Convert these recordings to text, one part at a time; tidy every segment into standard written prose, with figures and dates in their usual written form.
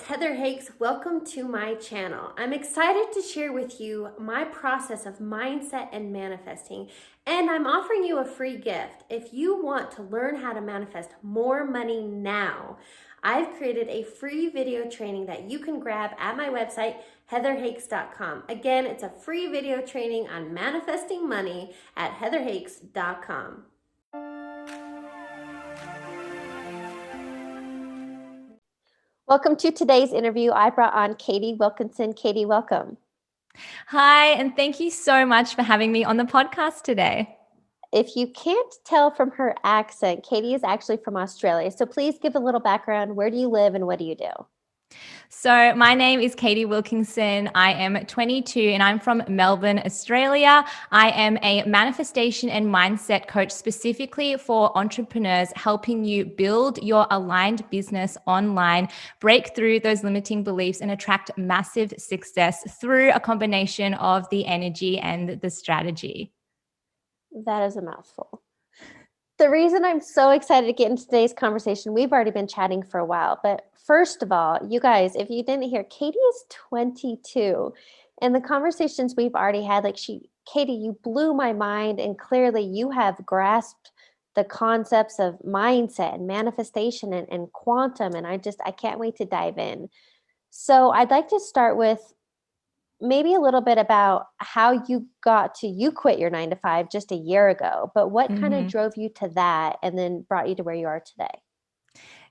Heather Hakes. Welcome to my channel. I'm excited to share with you my process of mindset and manifesting, and I'm offering you a free gift. If you want to learn how to manifest more money now, I've created a free video training that you can grab at my website, heatherhakes.com. Again, it's a free video training on manifesting money at heatherhakes.com. Welcome to today's interview. I brought on Katie Wilkinson. Katie, welcome. Hi, and thank you so much for having me on the podcast today. If you can't tell from her accent, Katie is actually from Australia. So please give a little background. Where do you live and what do you do? So my name is Katie Wilkinson. I am 22 and I'm from Melbourne, Australia. I am a manifestation and mindset coach specifically for entrepreneurs, helping you build your aligned business online, break through those limiting beliefs and attract massive success through a combination of the energy and the strategy. That is a mouthful. The reason I'm so excited to get into today's conversation, we've already been chatting for a while, but first of all, you guys, if you didn't hear, Katie is 22, and the conversations we've already had, Katie, you blew my mind, and clearly you have grasped the concepts of mindset and manifestation and quantum, and I can't wait to dive in. So I'd like to start with maybe a little bit about how you quit your 9-to-5 just a year ago, but what kind of drove you to that and then brought you to where you are today?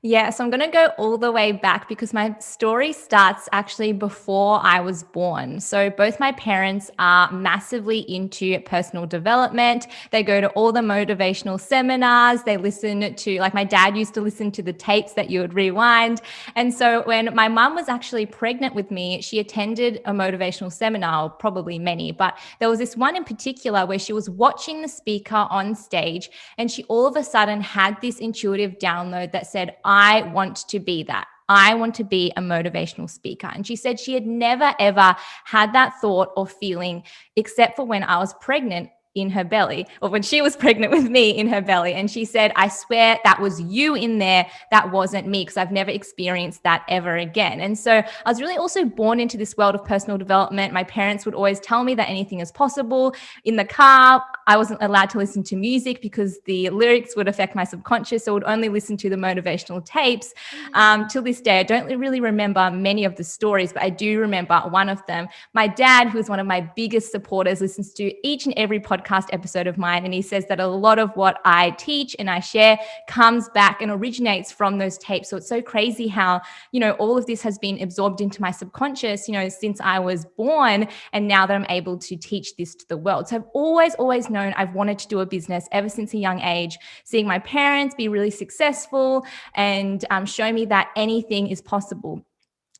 Yeah, so I'm going to go all the way back because my story starts actually before I was born. So both my parents are massively into personal development. They go to all the motivational seminars. They listen to, like my dad used to listen to the tapes that you would rewind. And so when my mum was actually pregnant with me, she attended a motivational seminar, probably many, but there was this one in particular where she was watching the speaker on stage and she all of a sudden had this intuitive download that said, I want to be that. I want to be a motivational speaker. And she said she had never, ever had that thought or feeling except for when I was pregnant in her belly, or when she was pregnant with me in her belly. And she said, I swear that was you in there. That wasn't me, because I've never experienced that ever again. And so I was really also born into this world of personal development. My parents would always tell me that anything is possible. In the car, I wasn't allowed to listen to music because the lyrics would affect my subconscious. So I would only listen to the motivational tapes. Till this day, I don't really remember many of the stories, but I do remember one of them. My dad, who is one of my biggest supporters, listens to each and every podcast episode of mine. And he says that a lot of what I teach and I share comes back and originates from those tapes. So it's so crazy how, all of this has been absorbed into my subconscious, since I was born. And now that I'm able to teach this to the world. So I've always known I've wanted to do a business ever since a young age, seeing my parents be really successful and show me that anything is possible.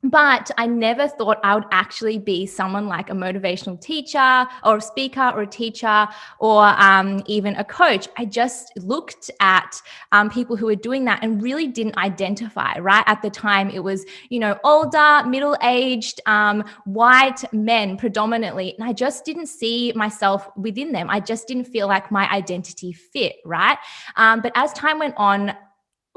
But I never thought I would actually be someone like a motivational teacher or a speaker or a teacher or even a coach. I just looked at people who were doing that and really didn't identify, right? At the time, it was, older, middle-aged, white men predominantly. And I just didn't see myself within them. I just didn't feel like my identity fit, right? But as time went on,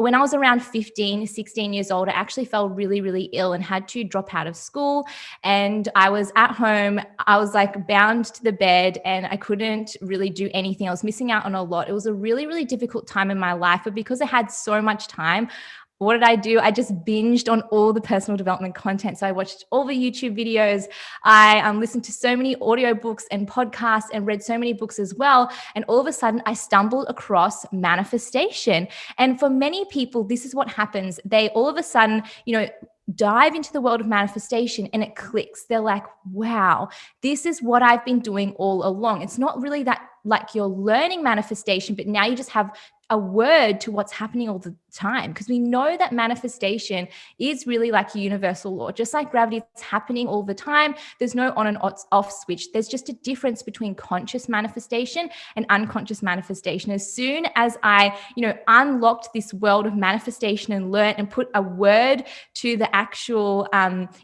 when I was around 15, 16 years old, I actually fell really, really ill and had to drop out of school. And I was at home. I was bound to the bed and I couldn't really do anything. I was missing out on a lot. It was a really, really difficult time in my life. But because I had so much time, what did I do? I just binged on all the personal development content. So I watched all the YouTube videos. I listened to so many audiobooks and podcasts and read so many books as well. And all of a sudden I stumbled across manifestation. And for many people, this is what happens. They all of a sudden, dive into the world of manifestation and it clicks. They're like, wow, this is what I've been doing all along. It's not really that like you're learning manifestation, but now you just have a word to what's happening all the time, because we know that manifestation is really like a universal law. Just like gravity, it's happening all the time. There's no on and off switch. There's just a difference between conscious manifestation and unconscious manifestation. As soon as I, unlocked this world of manifestation and learned and put a word to the actual,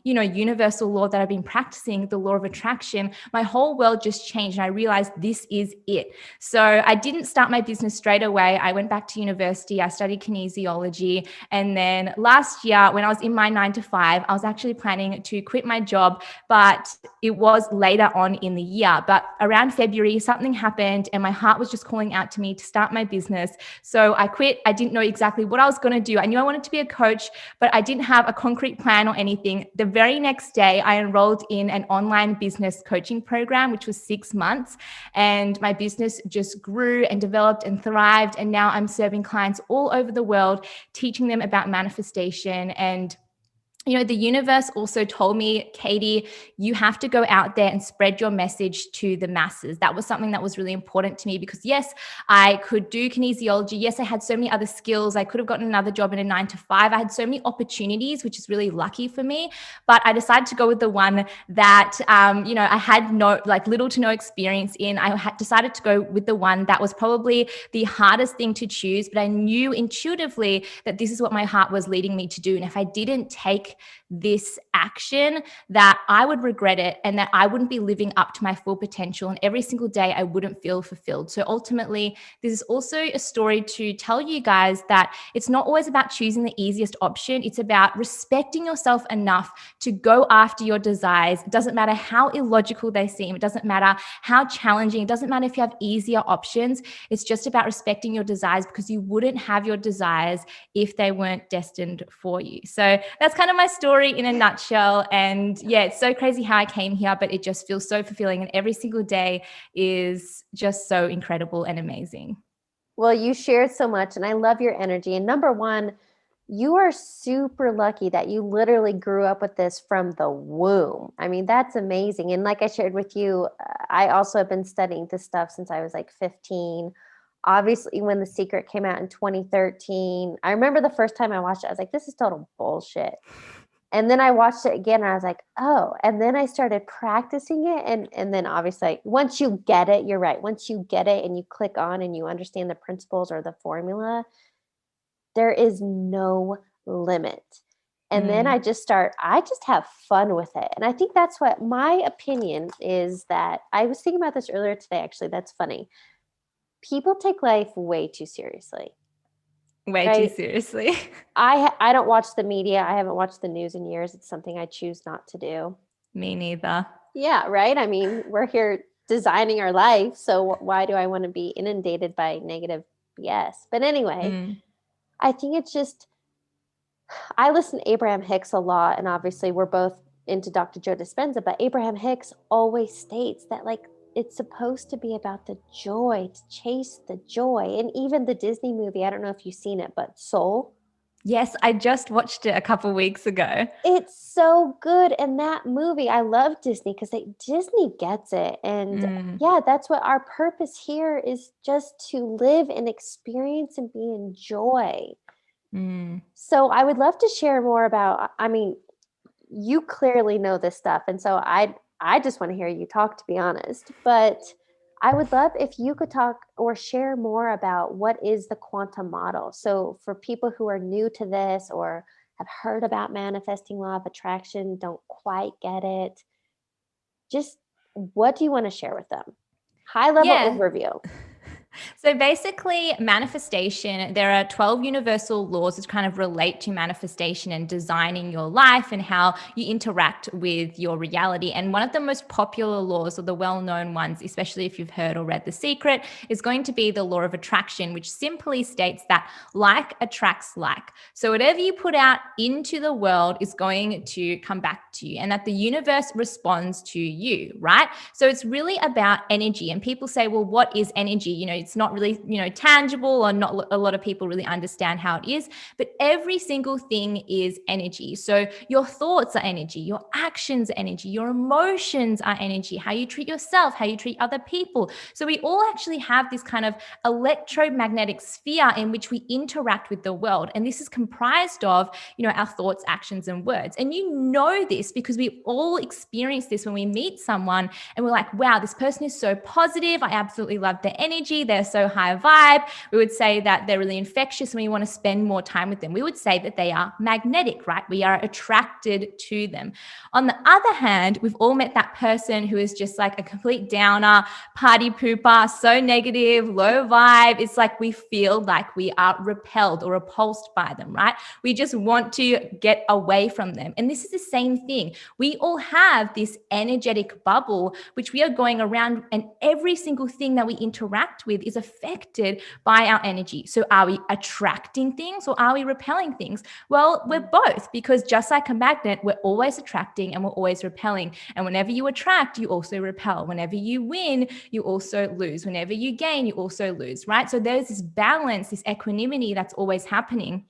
universal law that I've been practicing, the law of attraction, my whole world just changed. And I realized this is it. So I didn't start my business straight away. I went back to university. I studied kinesiology. And then last year, when I was in my 9 to 5, I was actually planning to quit my job, but it was later on in the year. But around February, something happened and my heart was just calling out to me to start my business. So I quit. I didn't know exactly what I was going to do. I knew I wanted to be a coach, but I didn't have a concrete plan or anything. The very next day, I enrolled in an online business coaching program, which was 6 months. And my business just grew and developed and thrived. And now I'm serving clients all over the world, teaching them about manifestation. And the universe also told me, Katie, you have to go out there and spread your message to the masses. That was something that was really important to me because yes, I could do kinesiology. Yes, I had so many other skills. I could have gotten another job in a 9 to 5. I had so many opportunities, which is really lucky for me. But I decided to go with the one that, I had little to no experience in. I had decided to go with the one that was probably the hardest thing to choose, but I knew intuitively that this is what my heart was leading me to do. And if I didn't take this action, that I would regret it and that I wouldn't be living up to my full potential. And every single day I wouldn't feel fulfilled. So ultimately, this is also a story to tell you guys that it's not always about choosing the easiest option. It's about respecting yourself enough to go after your desires. It doesn't matter how illogical they seem. It doesn't matter how challenging. It doesn't matter if you have easier options. It's just about respecting your desires because you wouldn't have your desires if they weren't destined for you. So that's kind of my story in a nutshell. And yeah, it's so crazy how I came here, but it just feels so fulfilling. And every single day is just so incredible and amazing. Well, you shared so much and I love your energy. And number one, you are super lucky that you literally grew up with this from the womb. I mean, that's amazing. And like I shared with you, I also have been studying this stuff since I was like 15. Obviously, when The Secret came out in 2013, I remember the first time I watched it, I was like, this is total bullshit. And then I watched it again and I was like, oh, and then I started practicing it. And then obviously once you get it, you're right. Once you get it and you click on and you understand the principles or the formula, there is no limit. And then I just have fun with it. And I think that's what my opinion is, that I was thinking about this earlier today, actually. That's funny. People take life way too seriously. Way right? too seriously. I don't watch the media. I haven't watched the news in years. It's something I choose not to do. Me neither. Yeah, right? I mean, we're here designing our life. So why do I want to be inundated by negative BS? But anyway, I think it's just, I listen to Abraham Hicks a lot. And obviously we're both into Dr. Joe Dispenza, but Abraham Hicks always states that it's supposed to be about the joy, to chase the joy. And even the Disney movie, I don't know if you've seen it, but Soul. Yes, I just watched it a couple of weeks ago. It's so good. And that movie, I love Disney because Disney gets it. And yeah, that's what our purpose here is, just to live and experience and be in joy. So I would love to share more about, I mean, you clearly know this stuff. And so I just want to hear you talk, to be honest. But I would love if you could talk or share more about what is the quantum model. So for people who are new to this or have heard about manifesting law of attraction, don't quite get it, just what do you want to share with them? High level overview. So basically, manifestation, there are 12 universal laws that kind of relate to manifestation and designing your life and how you interact with your reality. And one of the most popular laws, or the well-known ones, especially if you've heard or read The Secret, is going to be the law of attraction, which simply states that like attracts like. So whatever you put out into the world is going to come back to you, and that the universe responds to you, right? So it's really about energy. And people say, well, what is energy? It's not really, tangible, or not a lot of people really understand how it is, but every single thing is energy. So your thoughts are energy, your actions are energy, your emotions are energy, how you treat yourself, how you treat other people. So we all actually have this kind of electromagnetic sphere in which we interact with the world. And this is comprised of, our thoughts, actions, and words. And this because we all experience this when we meet someone and we're like, wow, this person is so positive. I absolutely love their energy. They're so so high vibe. We would say that they're really infectious and we want to spend more time with them. We would say that they are magnetic, right? We are attracted to them. On the other hand, we've all met that person who is just like a complete downer, party pooper, so negative, low vibe. It's like we feel like we are repelled or repulsed by them, right? We just want to get away from them. And this is the same thing. We all have this energetic bubble, which we are going around, and every single thing that we interact with is affected by our energy. So are we attracting things or are we repelling things? Well, we're both, because just like a magnet, we're always attracting and we're always repelling. And whenever you attract, you also repel. Whenever you win, you also lose. Whenever you gain, you also lose, right? So there's this balance, this equanimity that's always happening.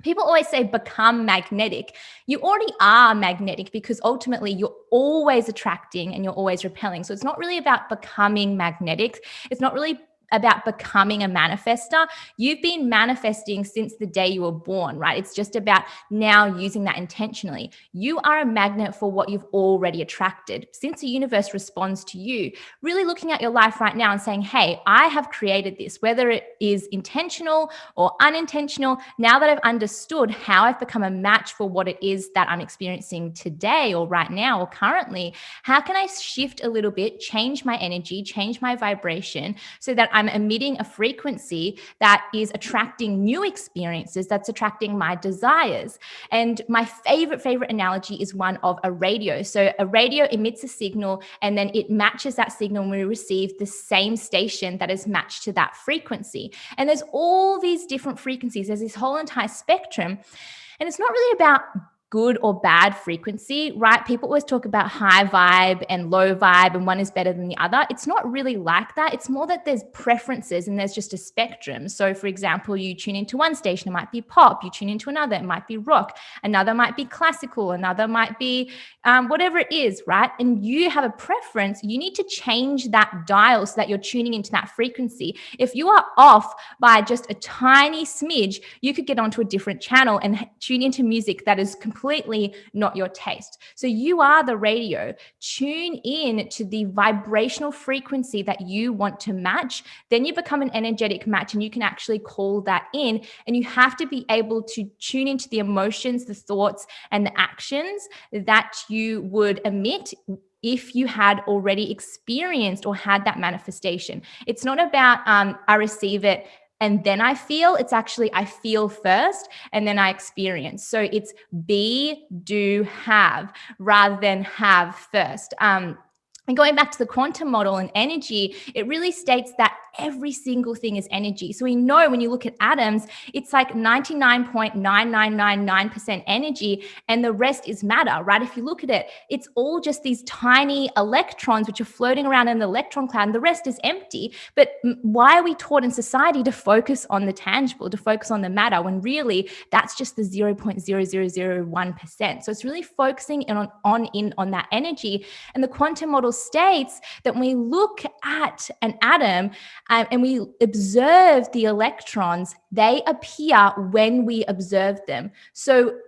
People always say become magnetic. You already are magnetic because ultimately you're always attracting and you're always repelling. So it's not really about becoming magnetic. It's not really about becoming a manifestor. You've been manifesting since the day you were born, right? It's just about now using that intentionally. You are a magnet for what you've already attracted. Since the universe responds to you, really looking at your life right now and saying, hey, I have created this, whether it is intentional or unintentional. Now that I've understood how I've become a match for what it is that I'm experiencing today or right now or currently, how can I shift a little bit, change my energy, change my vibration so that I'm emitting a frequency that is attracting new experiences, that's attracting my desires. And my favorite analogy is one of a radio. So a radio emits a signal and then it matches that signal and we receive the same station that is matched to that frequency. And there's all these different frequencies. There's this whole entire spectrum. And it's not really about good or bad frequency, right? People always talk about high vibe and low vibe and one is better than the other. It's not really like that. It's more that there's preferences and there's just a spectrum. So for example, you tune into one station, it might be pop. You tune into another, it might be rock. Another might be classical. Another might be whatever it is, right? And you have a preference. You need to change that dial so that you're tuning into that frequency. If you are off by just a tiny smidge, you could get onto a different channel and tune into music that is completely not your taste. So you are the radio. Tune in to the vibrational frequency that you want to match. Then you become an energetic match and you can actually call that in. And you have to be able to tune into the emotions, the thoughts, and the actions that you would emit if you had already experienced or had that manifestation. It's not about I receive it and then I feel. It's actually I feel first and then I experience. So it's be, do, have rather than have first. And going back to the quantum model and energy, it really states that every single thing is energy. So we know when you look at atoms, it's like 99.9999% energy and the rest is matter, right? If you look at it, it's all just these tiny electrons which are floating around in the electron cloud and the rest is empty. But why are we taught in society to focus on the tangible, to focus on the matter, when really that's just the 0.0001%? So it's really focusing on that energy. And the quantum model states that when we look at an atom and we observe the electrons, they appear when we observe them. So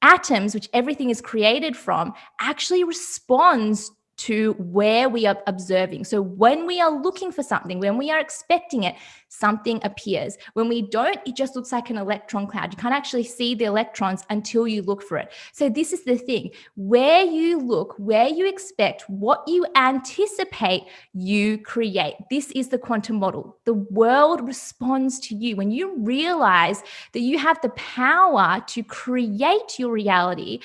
atoms, which everything is created from, actually responds to where we are observing. So when we are looking for something, when we are expecting it, something appears. When we don't, it just looks like an electron cloud. You can't actually see the electrons until you look for it. So this is the thing. Where you look, where you expect, what you anticipate, you create. This is the quantum model. The world responds to you. When you realize that you have the power to create your reality,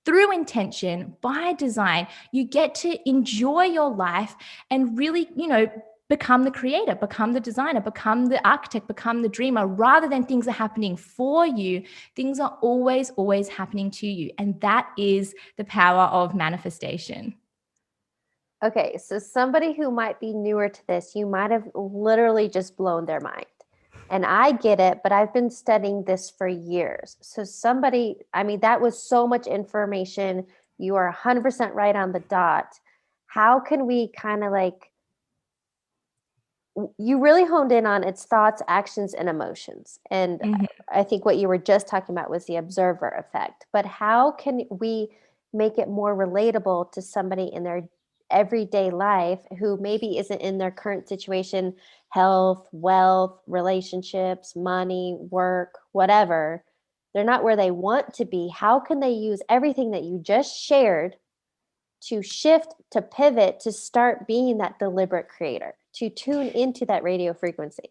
through intention, by design, you get to enjoy your life and really, become the creator, become the designer, become the architect, become the dreamer, rather than things are happening for you. Things are always, always happening to you. And that is the power of manifestation. Okay, so somebody who might be newer to this, you might have literally just blown their mind. And I get it, but I've been studying this for years. So that was so much information. You are 100% right on the dot. How can we kind of you really honed in on its thoughts, actions, and emotions. And I think what you were just talking about was the observer effect. But how can we make it more relatable to somebody in their everyday life who maybe isn't in their current situation, health, wealth, relationships, money, work, whatever. They're not where they want to be. How can they use everything that you just shared to shift, to pivot, to start being that deliberate creator, to tune into that radio frequency?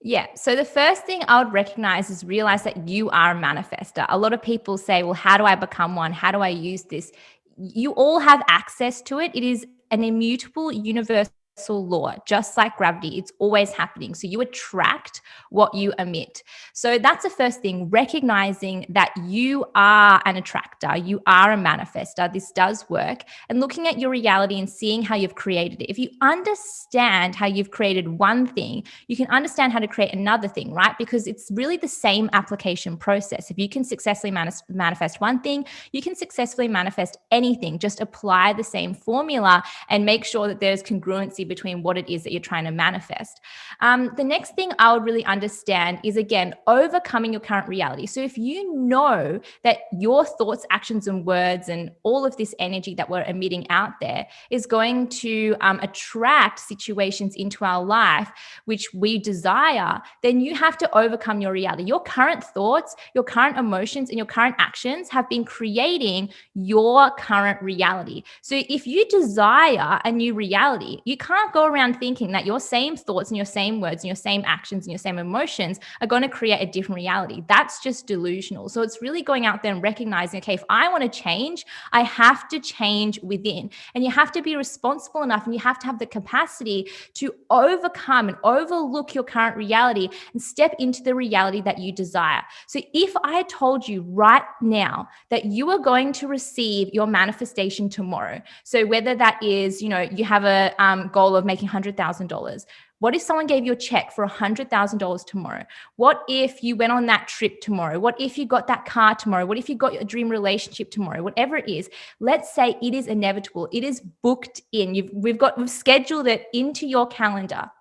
Yeah. So the first thing I would recognize is realize that you are a manifestor. A lot of people say, well, how do I become one? How do I use this? You all have access to it. It is an immutable universal law, just like gravity. It's always happening. So you attract what you emit. So that's the first thing, recognizing that you are an attractor, you are a manifestor. This does work. And looking at your reality and seeing how you've created it. If you understand how you've created one thing, you can understand how to create another thing, right? Because it's really the same application process. If you can successfully manifest one thing, you can successfully manifest anything. Just apply the same formula and make sure that there's congruency between what it is that you're trying to manifest. The next thing I would really understand is, again, overcoming your current reality. So if you know that your thoughts, actions, and words and all of this energy that we're emitting out there is going to attract situations into our life which we desire, then you have to overcome your reality. Your current thoughts, your current emotions, and your current actions have been creating your current reality. So if you desire a new reality, you can't go around thinking that your same thoughts and your same words and your same actions and your same emotions are going to create a different reality. That's just delusional. So it's really going out there and recognizing, okay, if I want to change, I have to change within. And you have to be responsible enough and you have to have the capacity to overcome and overlook your current reality and step into the reality that you desire. So if I told you right now that you are going to receive your manifestation tomorrow, so whether that is, you have a goal of making $100,000. What if someone gave you a check for $100,000 tomorrow? What if you went on that trip tomorrow? What if you got that car tomorrow? What if you got your dream relationship tomorrow? Whatever it is, let's say it is inevitable. It is booked in. We've scheduled it into your calendar.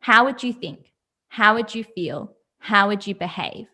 How would you think? How would you feel? How would you behave?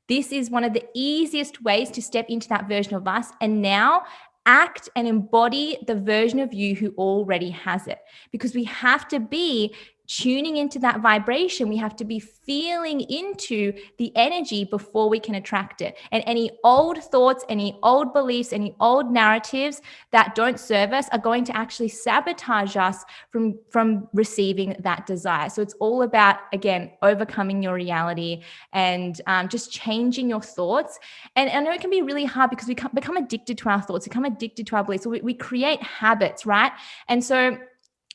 This is one of the easiest ways to step into that version of us. And now act and embody the version of you who already has it, because we have to be tuning into that vibration. We have to be feeling into the energy before we can attract it. And any old thoughts, any old beliefs, any old narratives that don't serve us are going to actually sabotage us from receiving that desire. So it's all about, again, overcoming your reality and just changing your thoughts. And I know it can be really hard because we become addicted to our thoughts, become addicted to our beliefs. So we create habits, right? And so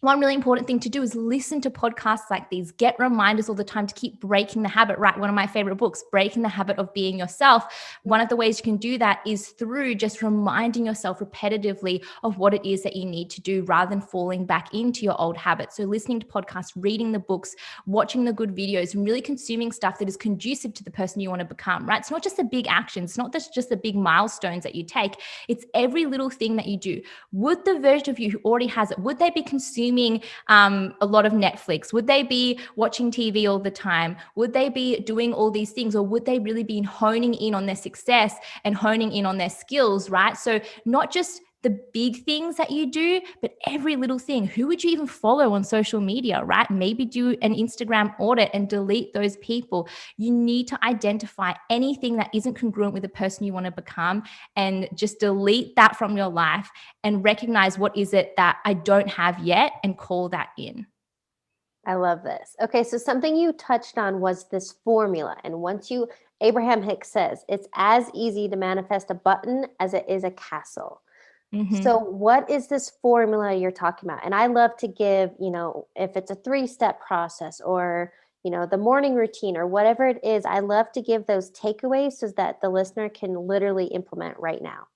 one really important thing to do is listen to podcasts like these, get reminders all the time to keep breaking the habit, right? One of my favorite books, Breaking the Habit of Being Yourself. One of the ways you can do that is through just reminding yourself repetitively of what it is that you need to do rather than falling back into your old habits. So listening to podcasts, reading the books, watching the good videos, and really consuming stuff that is conducive to the person you want to become, right? It's not just the big actions. It's not just the big milestones that you take. It's every little thing that you do. Would the version of you who already has it, would they be consuming a lot of Netflix? Would they be watching TV all the time? Would they be doing all these things? Or would they really be honing in on their success and honing in on their skills, right? So not just the big things that you do, but every little thing. Who would you even follow on social media, right? Maybe do an Instagram audit and delete those people. You need to identify anything that isn't congruent with the person you want to become and just delete that from your life and recognize what is it that I don't have yet and call that in. I love this. Okay, so something you touched on was this formula. And Abraham Hicks says, it's as easy to manifest a button as it is a castle. Mm-hmm. So what is this formula you're talking about? And I love to give, if it's a 3-step process or, the morning routine or whatever it is, I love to give those takeaways so that the listener can literally implement right now.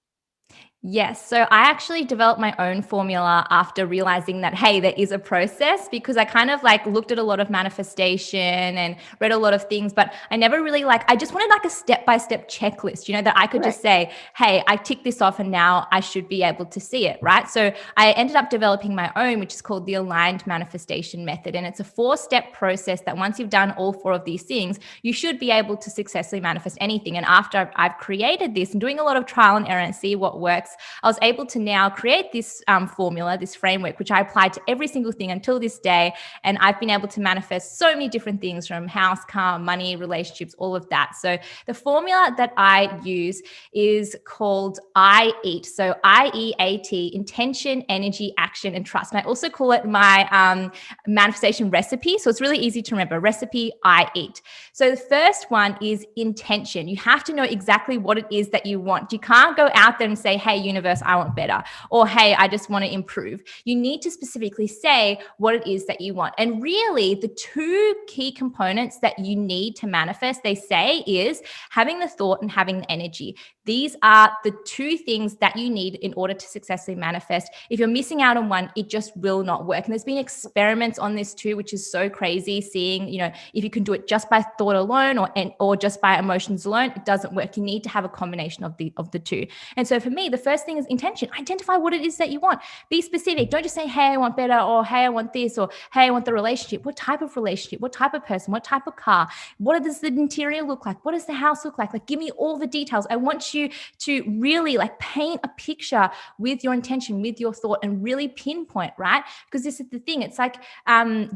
Yes. So I actually developed my own formula after realizing that, hey, there is a process, because I kind of looked at a lot of manifestation and read a lot of things, but I never really I just wanted a step-by-step checklist, that I could just say, hey, I tick this off and now I should be able to see it, right? So I ended up developing my own, which is called the Aligned Manifestation Method. And it's a 4-step process that once you've done all 4 of these things, you should be able to successfully manifest anything. And after I've created this and doing a lot of trial and error and see what works, works, I was able to now create this formula, this framework, which I applied to every single thing until this day. And I've been able to manifest so many different things, from house, car, money, relationships, all of that. So the formula that I use is called IEAT. So IEAT, intention, energy, action, and trust. And I also call it my manifestation recipe. So it's really easy to remember. Recipe IEAT. So the first one is intention. You have to know exactly what it is that you want. You can't go out there and say, hey, universe, I want better, or hey, I just want to improve. You need to specifically say what it is that you want. And really, the two key components that you need to manifest, they say, is having the thought and having the energy. These are the two things that you need in order to successfully manifest. If you're missing out on one, it just will not work. And there's been experiments on this too, which is so crazy, seeing, if you can do it just by thought alone or just by emotions alone, it doesn't work. You need to have a combination of the two. And so for me, the first thing is intention. Identify what it is that you want. Be specific. Don't just say, hey, I want better, or hey, I want this, or hey, I want the relationship. What type of relationship? What type of person? What type of car? What does the interior look like? What does the house look like? Like, give me all the details. I want you to really paint a picture with your intention, with your thought, and really pinpoint, right? Because this is the thing. It's like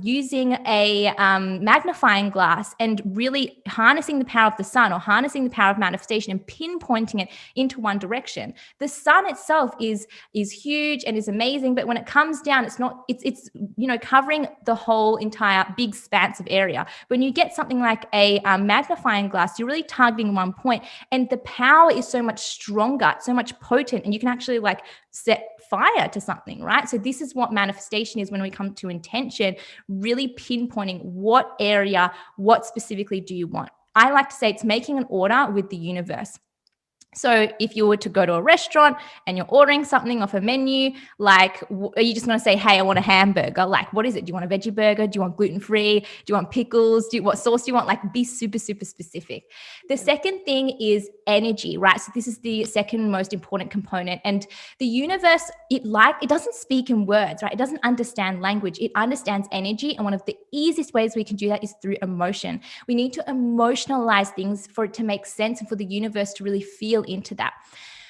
using a magnifying glass and really harnessing the power of the sun, or harnessing the power of manifestation and pinpointing it into one direction. The sun itself is huge and is amazing, but when it comes down, it's covering the whole entire big expanse of area. When you get something like a magnifying glass, you're really targeting one point, and the power is so much stronger, so much potent, and you can actually set fire to something, right? So this is what manifestation is when we come to intention, really pinpointing what area, what specifically do you want. I like to say it's making an order with the universe. So if you were to go to a restaurant and you're ordering something off a menu, are you just going to say, hey, I want a hamburger? What is it? Do you want a veggie burger? Do you want gluten-free? Do you want pickles? What sauce do you want? Be super, super specific. The second thing is energy, right? So this is the second most important component. And the universe, it doesn't speak in words, right? It doesn't understand language. It understands energy. And one of the easiest ways we can do that is through emotion. We need to emotionalize things for it to make sense and for the universe to really feel into that.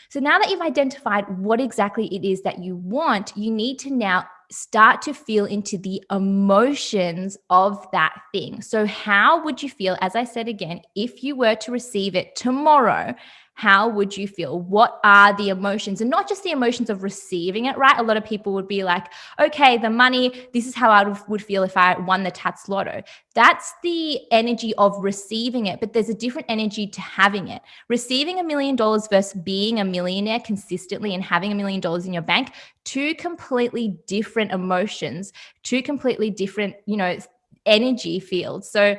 So now that you've identified what exactly it is that you want, you need to now start to feel into the emotions of that thing. So how would you feel, as I said again, if you were to receive it tomorrow? How would you feel? What are the emotions? And not just the emotions of receiving it, right? A lot of people would be like, okay, the money, this is how I would feel if I won the Tats Lotto. That's the energy of receiving it, but there's a different energy to having it. Receiving $1 million versus being a millionaire consistently and having $1 million in your bank, two completely different emotions, two completely different, energy fields. So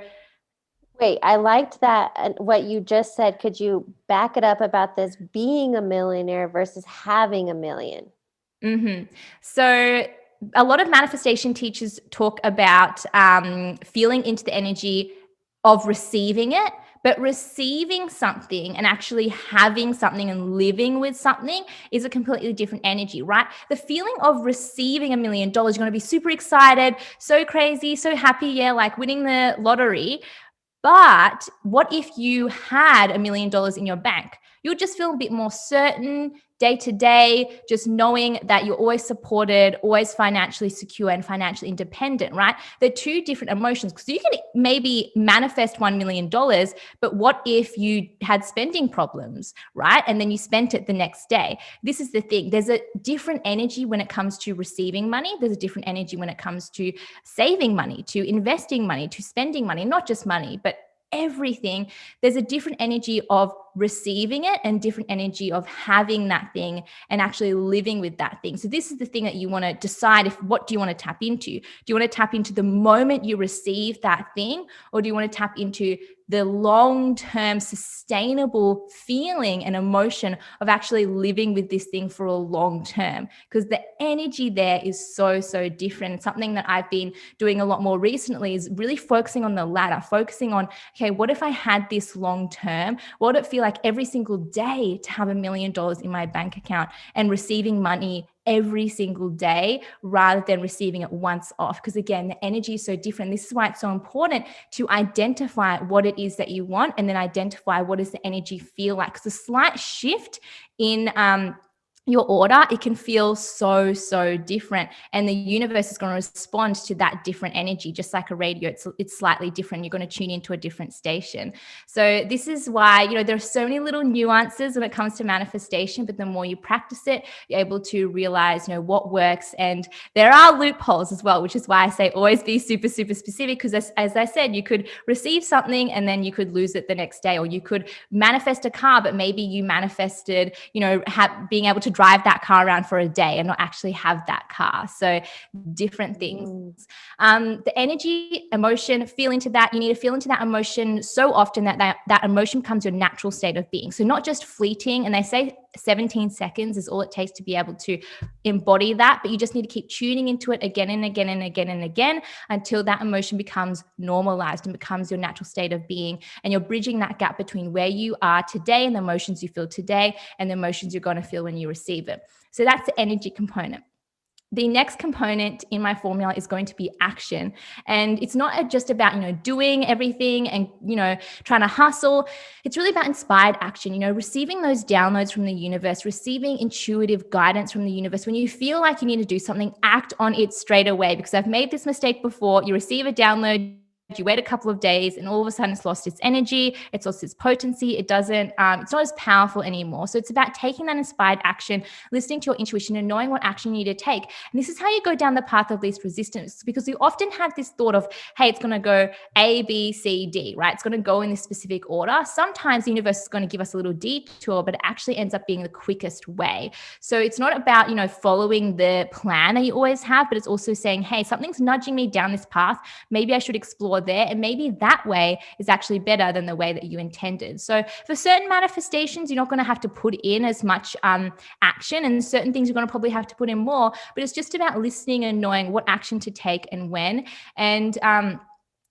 wait, I liked that. What you just said, could you back it up about this being a millionaire versus having $1 million? Mm-hmm. So a lot of manifestation teachers talk about feeling into the energy of receiving it, but receiving something and actually having something and living with something is a completely different energy, right? The feeling of receiving $1 million, you're going to be super excited, so crazy, so happy, winning the lottery. But what if you had $1 million in your bank? You'll just feel a bit more certain day to day, just knowing that you're always supported, always financially secure and financially independent, right? They're two different emotions, because you can maybe manifest $1 million, but what if you had spending problems, right? And then you spent it the next day. This is the thing. There's a different energy when it comes to receiving money. There's a different energy when it comes to saving money, to investing money, to spending money, not just money, but everything. There's a different energy of receiving it and different energy of having that thing and actually living with that thing. So this is the thing that you want to decide, what do you want to tap into? Do you want to tap into the moment you receive that thing, or do you want to tap into the long-term sustainable feeling and emotion of actually living with this thing for a long term? Because the energy there is so, so different. It's something that I've been doing a lot more recently, is really focusing on the latter, focusing on, okay, what if I had this long term? What would it feel like every single day to have $1 million in my bank account and receiving money every single day rather than receiving it once off? Because again, the energy is so different. This is why it's so important to identify what it is that you want, and then identify what does the energy feel like. Because a slight shift in your order, it can feel so, so different. And the universe is going to respond to that different energy, just like a radio. It's slightly different. You're going to tune into a different station. So this is why, there are so many little nuances when it comes to manifestation, but the more you practice it, you're able to realize, what works. And there are loopholes as well, which is why I say always be super, super specific. Because as I said, you could receive something and then you could lose it the next day, or you could manifest a car, but maybe you manifested, being able to drive that car around for a day and not actually have that car. So different things. The energy, emotion, feel into that. You need to feel into that emotion so often that emotion becomes your natural state of being. So not just fleeting. And they say 17 seconds is all it takes to be able to embody that, but you just need to keep tuning into it again and again and again and again until that emotion becomes normalized and becomes your natural state of being. And you're bridging that gap between where you are today and the emotions you feel today and the emotions you're going to feel when you receive it. So that's the energy component. The next component in my formula is going to be action. And it's not just about, doing everything and, trying to hustle. It's really about inspired action, receiving those downloads from the universe, receiving intuitive guidance from the universe. When you feel like you need to do something, act on it straight away, because I've made this mistake before. You receive a download, you wait a couple of days and all of a sudden it's lost its energy, it's lost its potency, it's not as powerful anymore. So it's about taking that inspired action, listening to your intuition and knowing what action you need to take. And this is how you go down the path of least resistance, because we often have this thought of, hey, it's going to go A, B, C, D, right? It's going to go in this specific order. Sometimes the universe is going to give us a little detour, but it actually ends up being the quickest way. So it's not about, following the plan that you always have, but it's also saying, hey, something's nudging me down this path. Maybe I should explore there, and maybe that way is actually better than the way that you intended. So for certain manifestations, you're not going to have to put in as much action, and certain things you're going to probably have to put in more, but it's just about listening and knowing what action to take and when. And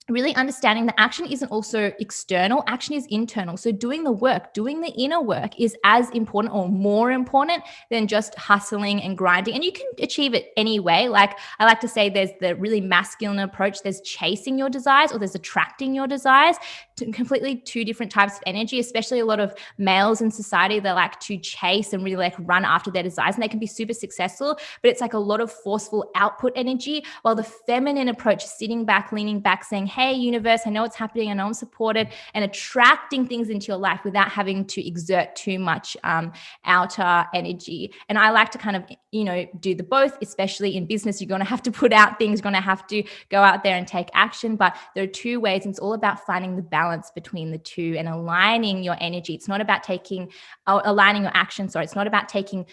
really understanding that action isn't also external, action is internal. So doing the work, doing the inner work is as important or more important than just hustling and grinding. And you can achieve it anyway. Like I like to say, there's the really masculine approach. There's chasing your desires, or there's attracting your desires. Completely two different types of energy, especially a lot of males in society that like to chase and really like run after their desires, and they can be super successful, but it's like a lot of forceful output energy, while the feminine approach is sitting back, leaning back, saying, hey, universe, I know what's happening. I know I'm supported, and attracting things into your life without having to exert too much outer energy. And I like to kind of, do the both, especially in business. You're going to have to put out things, you're going to have to go out there and take action. But there are two ways, and it's all about finding the balance between the two and aligning your energy. It's not about aligning your action. Sorry, it's not about taking,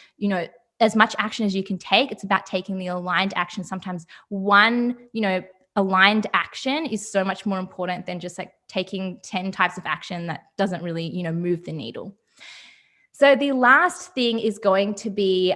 as much action as you can take. It's about taking the aligned action. Sometimes one, aligned action is so much more important than just like taking 10 types of action that doesn't really, move the needle. So the last thing is going to be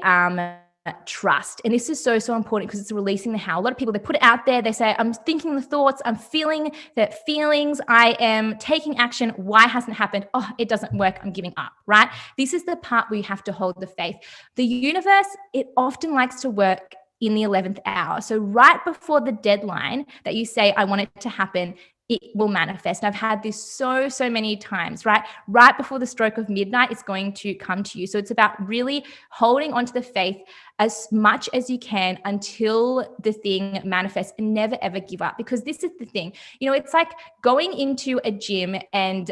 trust. And this is so, so important because it's releasing the how. A lot of people, they put it out there. They say, I'm thinking the thoughts, I'm feeling the feelings, I am taking action. Why hasn't it happened? Oh, it doesn't work. I'm giving up, right? This is the part where you have to hold the faith. The universe, it often likes to work in the 11th hour. So right before the deadline that you say, I want it to happen, it will manifest. I've had this so many times, right? Right before the stroke of midnight, it's going to come to you. So it's about really holding onto the faith as much as you can until the thing manifests, and never, ever give up. Because this is the thing, it's like going into a gym and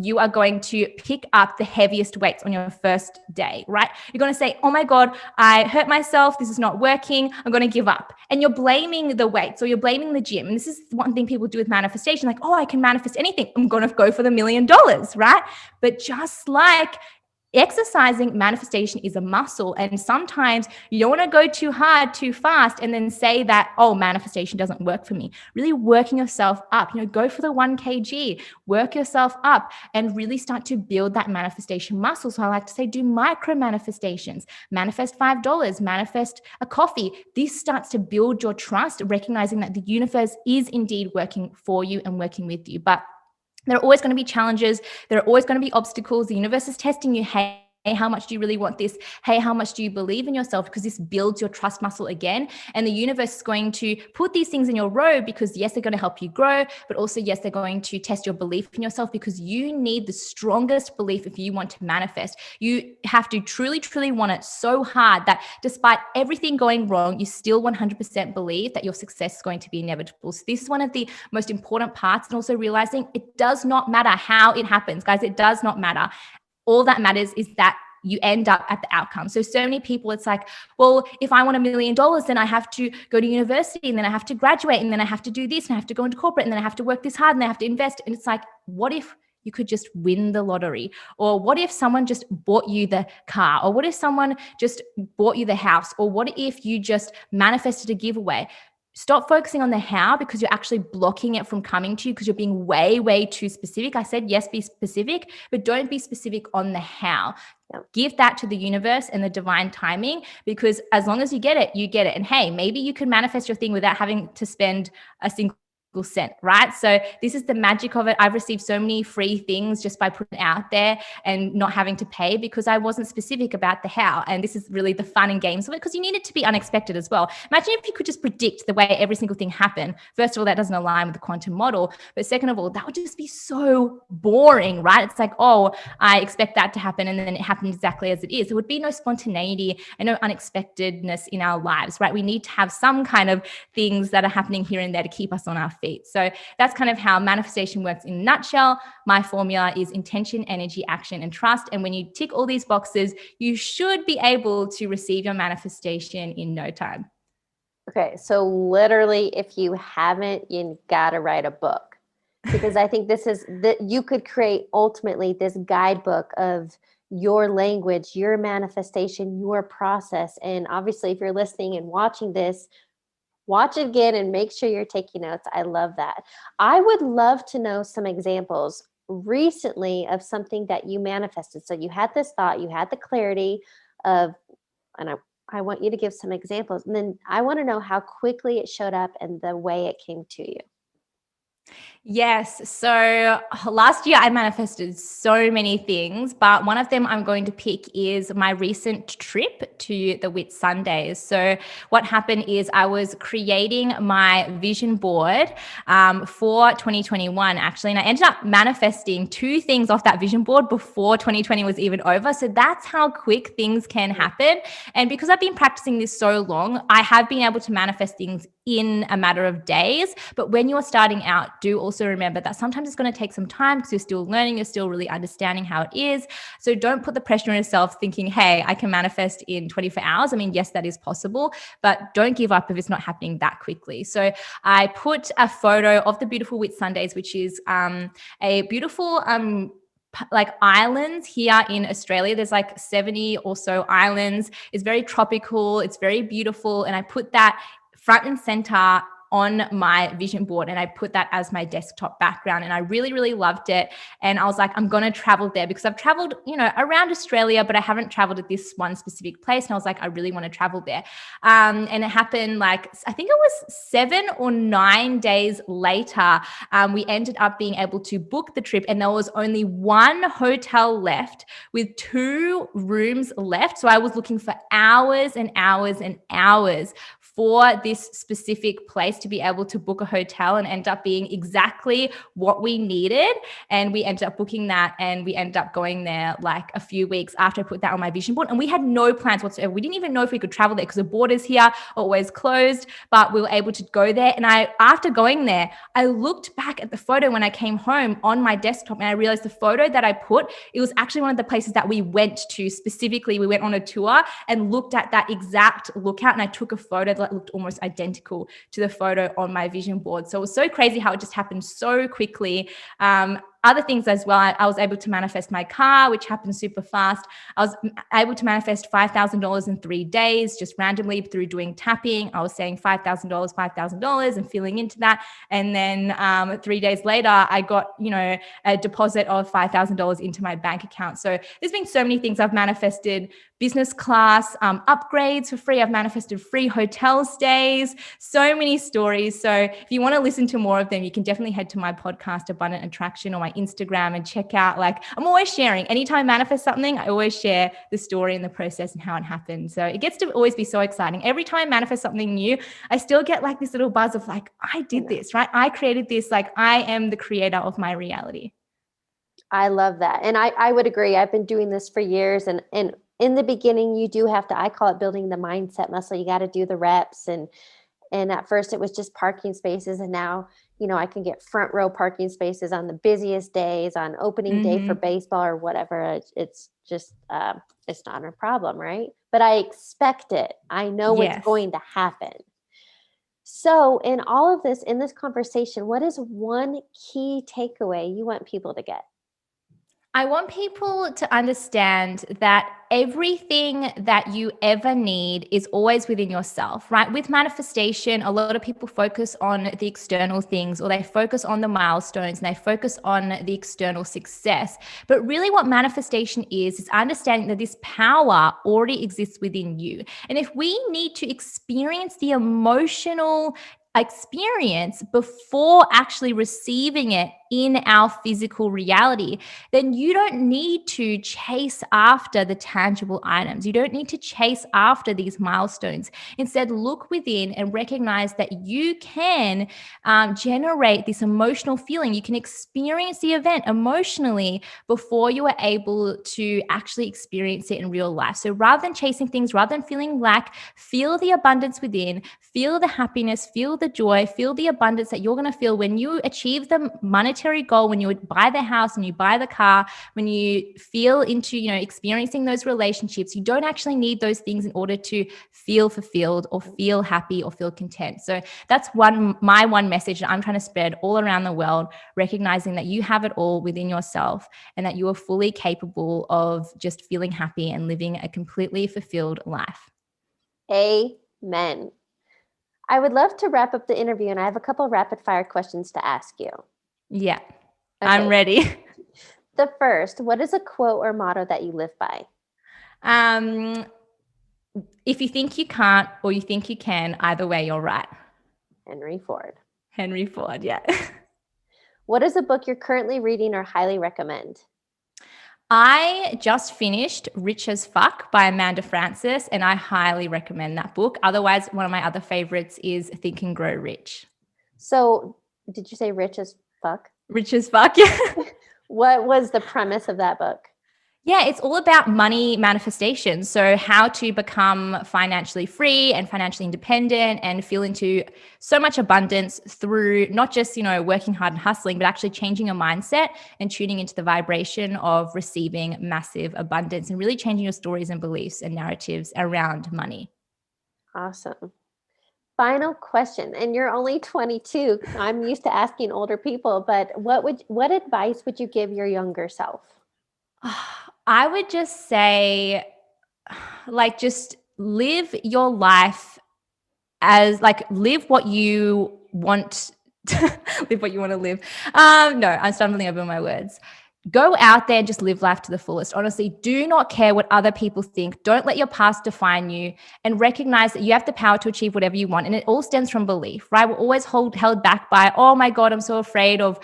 you are going to pick up the heaviest weights on your first day, right? You're going to say, oh my God, I hurt myself. This is not working. I'm going to give up. And you're blaming the weights, or you're blaming the gym. And this is one thing people do with manifestation. Like, oh, I can manifest anything. I'm going to go for the $1 million, right? But just like exercising, manifestation is a muscle. And sometimes you don't want to go too hard, too fast, and then say that, oh, manifestation doesn't work for me. Really working yourself up, go for the 1 kg, work yourself up and really start to build that manifestation muscle. So I like to say, do micro manifestations, manifest $5, manifest a coffee. This starts to build your trust, recognizing that the universe is indeed working for you and working with you. But there are always going to be challenges. There are always going to be obstacles. The universe is testing you. Hey, how much do you really want this? Hey, how much do you believe in yourself? Because this builds your trust muscle again. And the universe is going to put these things in your road because yes, they're going to help you grow, but also yes, they're going to test your belief in yourself, because you need the strongest belief if you want to manifest. You have to truly, truly want it so hard that despite everything going wrong, you still 100% believe that your success is going to be inevitable. So this is one of the most important parts. And also realizing it does not matter how it happens, guys. It does not matter. All that matters is that you end up at the outcome. So many people, it's like, well, if I want $1 million, then I have to go to university, and then I have to graduate, and then I have to do this, and I have to go into corporate, and then I have to work this hard, and I have to invest. And it's like, what if you could just win the lottery? Or what if someone just bought you the car? Or what if someone just bought you the house? Or what if you just manifested a giveaway? Stop focusing on the how, because you're actually blocking it from coming to you because you're being way, way too specific. I said, yes, be specific, but don't be specific on the how. Give that to the universe and the divine timing, because as long as you get it, you get it. And hey, maybe you can manifest your thing without having to spend a single cent, right? So this is the magic of it. I've received so many free things just by putting it out there and not having to pay, because I wasn't specific about the how. And this is really the fun and games of it, because you need it to be unexpected as well. Imagine if you could just predict the way every single thing happened. First of all, that doesn't align with the quantum model. But second of all, that would just be so boring, right? It's like, oh, I expect that to happen, and then it happened exactly as it is. There would be no spontaneity and no unexpectedness in our lives, right? We need to have some kind of things that are happening here and there to keep us on our feet. So that's kind of how manifestation works in a nutshell. My formula is intention, energy, action, and trust. And when you tick all these boxes, you should be able to receive your manifestation in no time. Okay. So literally, if you haven't, you got to write a book, because I think this is that you could create ultimately this guidebook of your language, your manifestation, your process. And obviously, if you're listening and watching this, watch it again and make sure you're taking notes. I love that. I would love to know some examples recently of something that you manifested. So you had this thought, you had the clarity of, and I want you to give some examples. And then I want to know how quickly it showed up and the way it came to you. Yes. So last year I manifested so many things, but one of them I'm going to pick is my recent trip to the Whitsundays. So what happened is I was creating my vision board for 2021 actually, and I ended up manifesting 2 things off that vision board before 2020 was even over. So that's how quick things can happen. And because I've been practicing this so long, I have been able to manifest things in a matter of days. But when you're starting out, do also remember that sometimes it's going to take some time because you're still learning, you're still really understanding how it is. So don't put the pressure on yourself thinking, hey, I can manifest in 24 hours. I mean, yes, that is possible, but don't give up if it's not happening that quickly. So I put a photo of the beautiful Whitsundays, which is a beautiful like islands here in Australia. There's like 70 or so islands. It's very tropical. It's very beautiful. And I put that front and center on my vision board, and I put that as my desktop background, and I really, really loved it. And I was like, I'm going to travel there because I've traveled, around Australia, but I haven't traveled at this one specific place. And I was like, I really want to travel there. And it happened like, I think it was 7 or 9 days later, we ended up being able to book the trip, and there was only one hotel left with 2 rooms left. So I was looking for hours and hours and hours for this specific place to be able to book a hotel, and end up being exactly what we needed. And we ended up booking that, and we ended up going there like a few weeks after I put that on my vision board. And we had no plans whatsoever. We didn't even know if we could travel there because the borders here are always closed, but we were able to go there. And after going there, I looked back at the photo when I came home on my desktop, and I realized the photo that I put, it was actually one of the places that we went to specifically. We went on a tour and looked at that exact lookout, and I took a photo that looked almost identical to the photo on my vision board. So it was so crazy how it just happened so quickly. Other things as well, I was able to manifest my car, which happened super fast. I was able to manifest $5,000 in 3 days, just randomly through doing tapping. I was saying $5,000, $5,000 and feeling into that. And then 3 days later, I got, a deposit of $5,000 into my bank account. So there's been so many things I've manifested business class upgrades for free. I've manifested free hotel stays, so many stories. So if you want to listen to more of them, you can definitely head to my podcast, Abundant Attraction, or my Instagram and check out, like, I'm always sharing. Anytime I manifest something, I always share the story and the process and how it happened. So it gets to always be so exciting. Every time I manifest something new, I still get like this little buzz of like, I did this, right? I created this. Like, I am the creator of my reality. I love that. And I would agree. I've been doing this for years. And in the beginning, you do have to, I call it building the mindset muscle. You got to do the reps. And at first it was just parking spaces. And now, I can get front row parking spaces on the busiest days, on opening day for baseball or whatever. It's just, it's not a problem, right? But I expect it. I know what's going to happen. So in all of this, in this conversation, what is one key takeaway you want people to get? I want people to understand that everything that you ever need is always within yourself, right? With manifestation, a lot of people focus on the external things, or they focus on the milestones, and they focus on the external success. But really what manifestation is understanding that this power already exists within you. And if we need to experience the emotional experience before actually receiving it in our physical reality, then you don't need to chase after the tangible items. You don't need to chase after these milestones. Instead, look within and recognize that you can generate this emotional feeling. You can experience the event emotionally before you are able to actually experience it in real life. So rather than chasing things, rather than feeling lack, feel the abundance within, feel the happiness, feel the joy, feel the abundance that you're going to feel when you achieve the monetary goal, when you buy the house and you buy the car, when you feel into, experiencing those relationships. You don't actually need those things in order to feel fulfilled or feel happy or feel content. So that's my one message that I'm trying to spread all around the world, recognizing that you have it all within yourself and that you are fully capable of just feeling happy and living a completely fulfilled life. Amen. I would love to wrap up the interview, and I have a couple rapid fire questions to ask you. Yeah, okay. I'm ready. The first, what is a quote or motto that you live by? If you think you can't or you think you can, either way, you're right. Henry Ford, yeah. What is a book you're currently reading or highly recommend? I just finished Rich as Fuck by Amanda Frances, and I highly recommend that book. Otherwise, one of my other favorites is Think and Grow Rich. So did you say Rich as Fuck? Rich as Fuck, yeah. What was the premise of that book? Yeah, it's all about money manifestation. So how to become financially free and financially independent and feel into so much abundance through not just, working hard and hustling, but actually changing your mindset and tuning into the vibration of receiving massive abundance and really changing your stories and beliefs and narratives around money. Awesome. Final question, and you're only 22. I'm used to asking older people, but what advice would you give your younger self? I would just say, just live your life as live what you want, live what you want to live. No, I'm stumbling over my words. Go out there and just live life to the fullest. Honestly, do not care what other people think. Don't let your past define you, and recognize that you have the power to achieve whatever you want. And it all stems from belief, right? We're always held back by, oh my God, I'm so afraid of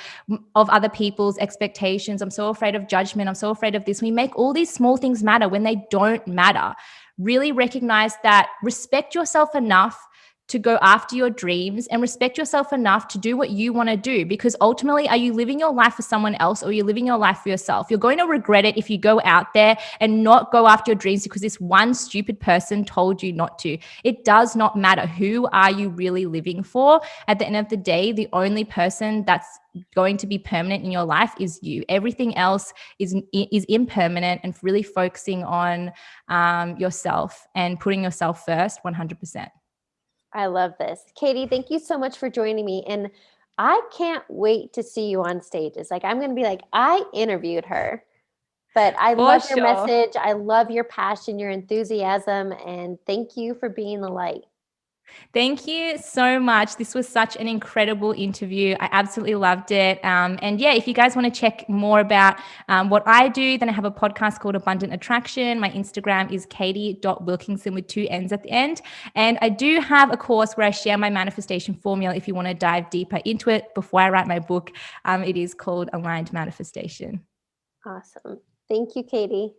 other people's expectations. I'm so afraid of judgment. I'm so afraid of this. We make all these small things matter when they don't matter. Really recognize that, respect yourself enough to go after your dreams, and respect yourself enough to do what you want to do, because ultimately, are you living your life for someone else, or are you living your life for yourself? You're going to regret it if you go out there and not go after your dreams because this one stupid person told you not to. It does not matter. Who are you really living for? At the end of the day, the only person that's going to be permanent in your life is you. Everything else is impermanent, and really focusing on yourself and putting yourself first 100%. I love this. Katie, thank you so much for joining me. And I can't wait to see you on stage. It's I'm going to be I interviewed her, but I love your message. I love your passion, your enthusiasm, and thank you for being the light. Thank you so much. This was such an incredible interview. I absolutely loved it. And yeah, if you guys want to check more about what I do, then I have a podcast called Abundant Attraction. My Instagram is katie.wilkinson with 2 N's at the end. And I do have a course where I share my manifestation formula if you want to dive deeper into it before I write my book. It is called Aligned Manifestation. Awesome. Thank you, Katie.